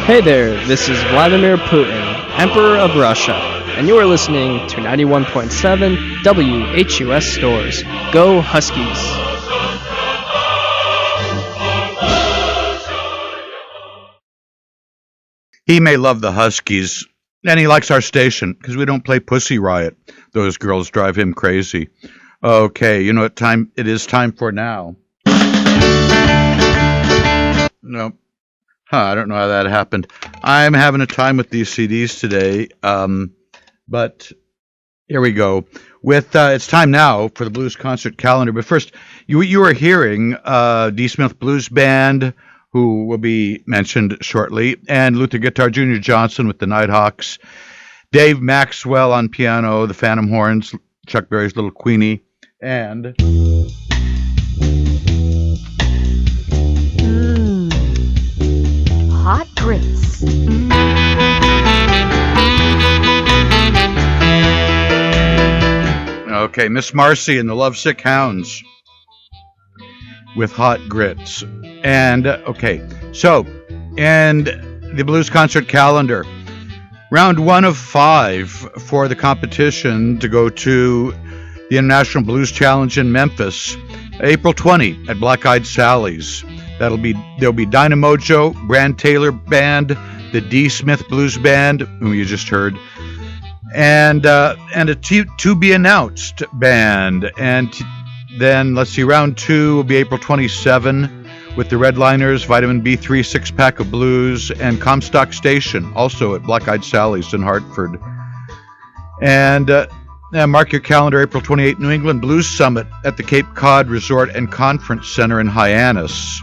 Hey there, this is Vladimir Putin, Emperor of Russia, and you are listening to 91.7 WHUS Stores. Go Huskies! He may love the Huskies, and he likes our station because we don't play Pussy Riot. Those girls drive him crazy. Okay, you know what time it is time for now? No. I don't know how that happened. I'm having a time with these CDs today, but here we go. With it's time now for the Blues Concert Calendar. But first, you are hearing D. Smith Blues Band, who will be mentioned shortly, and Luther Guitar Jr. Johnson with the Nighthawks, Dave Maxwell on piano, the Phantom Horns, Chuck Berry's Little Queenie, and... Hot grits. Okay, Miss Marcy and the Lovesick Hounds with Hot Grits. And, okay, so, and the Blues Concert Calendar. Round 1 of 5 for the competition to go to the International Blues Challenge in Memphis, April 20 at Black Eyed Sally's. There'll be Dynamojo, Brand Taylor Band, the D. Smith Blues Band, whom you just heard, and a to be announced band. And then let's see, round 2 will be April 27 with the Redliners, Vitamin B3 6-pack of blues, and Comstock Station, also at Black Eyed Sally's in Hartford. And mark your calendar, April 28, New England Blues Summit at the Cape Cod Resort and Conference Center in Hyannis.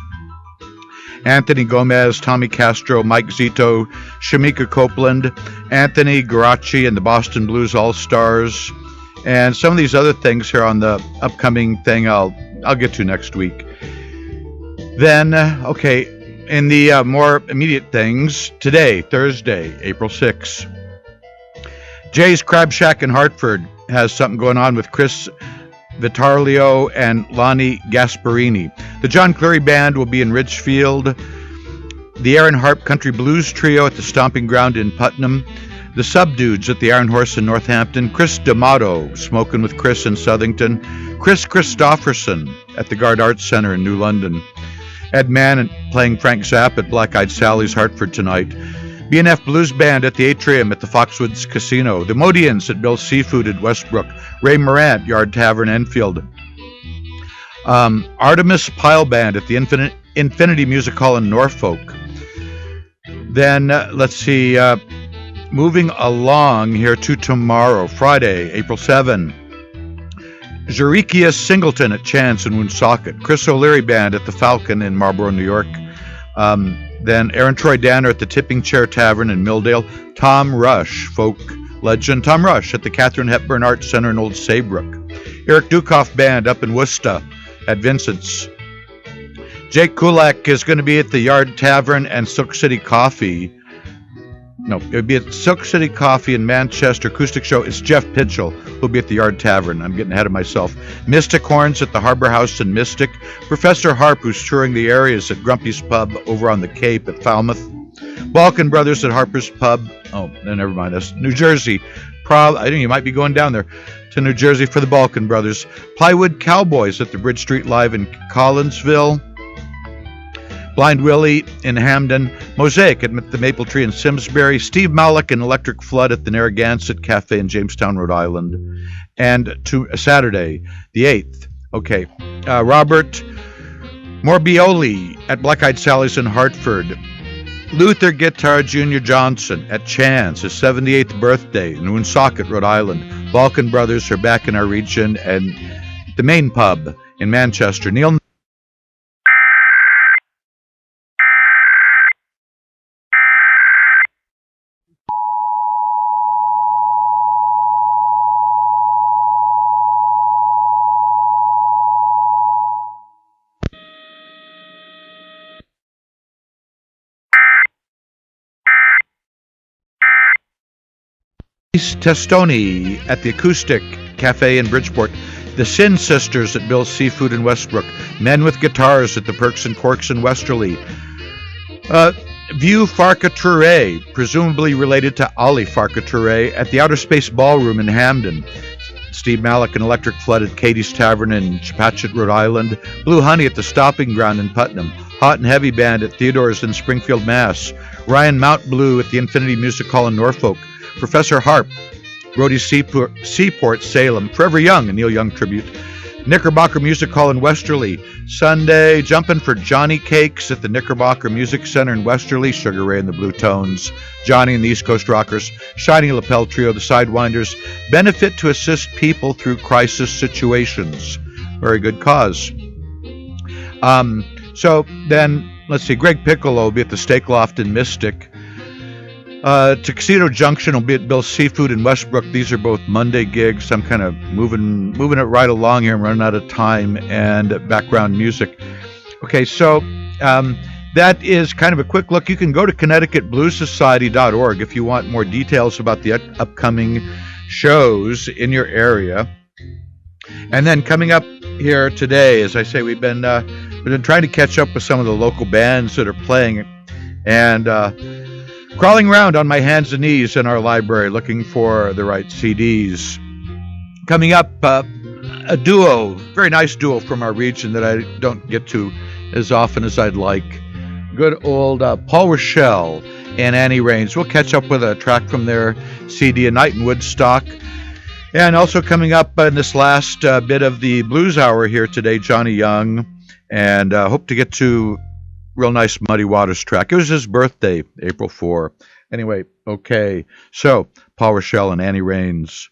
Anthony Gomez, Tommy Castro, Mike Zito, Shamika Copeland, Anthony Garachi and the Boston Blues All-Stars, and some of these other things here on the upcoming thing I'll get to next week. Then, okay, in the more immediate things, today, Thursday, April 6th, Jay's Crab Shack in Hartford has something going on with Chris Vitarlio and Lonnie Gasparini. The John Cleary Band will be in Ridgefield. The Aaron Harp Country Blues Trio at the Stomping Ground in Putnam. The Subdudes at the Iron Horse in Northampton. Chris D'Amato, Smoking with Chris in Southington. Chris Christofferson at the Gard Arts Center in New London. Ed Mann playing Frank Zapp at Black Eyed Sally's Hartford tonight. B&F Blues Band at the Atrium at the Foxwoods Casino. The Modians at Bill's Seafood at Westbrook. Ray Morant, Yard Tavern, Enfield. Artemis Pile Band at the Infinity Music Hall in Norfolk. Then, let's see, moving along here to tomorrow, Friday, April 7. Jerichius Singleton at Chance in Woonsocket. Chris O'Leary Band at the Falcon in Marlborough, New York. Then Aaron Troy Danner at the Tipping Chair Tavern in Milldale. Tom Rush, folk legend Tom Rush at the Katharine Hepburn Arts Center in Old Saybrook. Eric Dukoff Band up in Worcester at Vincent's. Jake Kulak is going to be at the Yard Tavern and Silk City Coffee. No, it would be at Silk City Coffee in Manchester. Acoustic show. It's Jeff Pitchell who'll be at the Yard Tavern. I'm getting ahead of myself. Mystic Horns at the Harbor House in Mystic. Professor Harp, who's touring the areas at Grumpy's Pub over on the Cape at Falmouth. Balkan Brothers at Harper's Pub. Oh, never mind. That's New Jersey. I think you might be going down there to New Jersey for the Balkan Brothers. Plywood Cowboys at the Bridge Street Live in Collinsville. Blind Willie in Hamden, Mosaic at the Maple Tree in Simsbury, Steve Malik and Electric Flood at the Narragansett Cafe in Jamestown, Rhode Island, and to Saturday, the 8th. Okay, Robert Morbioli at Black Eyed Sally's in Hartford, Luther Guitar Jr. Johnson at Chance, his 78th birthday in Woonsocket, Rhode Island. Balkan Brothers are back in our region, and the Main Pub in Manchester. Neil Testoni at the Acoustic Cafe in Bridgeport, the Sin Sisters at Bill's Seafood in Westbrook, Men with Guitars at the Perks and Corks in Westerly, View Farka Touré, presumably related to Ali Farka Touré, at the Outer Space Ballroom in Hamden. Steve Malik and Electric Flood at Katie's Tavern in Chepachet, Rhode Island. Blue Honey at the Stopping Ground in Putnam. Hot and Heavy Band at Theodore's in Springfield, Mass. Ryan Mount Blue at the Infinity Music Hall in Norfolk. Professor Harp, Brody Seaport, Salem. Forever Young, a Neil Young tribute. Knickerbocker Music Hall in Westerly. Sunday, jumping for Johnny Cakes at the Knickerbocker Music Center in Westerly. Sugar Ray and the Blue Tones. Johnny and the East Coast Rockers. Shiny Lapel Trio, the Sidewinders. Benefit to assist people through crisis situations. Very good cause. So then, let's see, Greg Piccolo will be at the Steak Loft in Mystic. Tuxedo Junction will be at Bill's Seafood in Westbrook. These are both Monday gigs. I'm kind of moving it right along here. I'm running out of time and background music. Okay, so that is kind of a quick look. You can go to ConnecticutBluesSociety.org if you want more details about the upcoming shows in your area. And then coming up here today, as I say, we've been trying to catch up with some of the local bands that are playing, and crawling around on my hands and knees in our library looking for the right CDs. Coming up, a duo, very nice duo from our region that I don't get to as often as I'd like. Good old Paul Rochelle and Annie Raines. We'll catch up with a track from their CD, A Night in Woodstock. And also coming up in this last bit of the Blues Hour here today, Johnny Young. And hope to get to real nice Muddy Waters track. It was his birthday, April 4. Anyway, okay. So, Paul Rochelle and Annie Raines,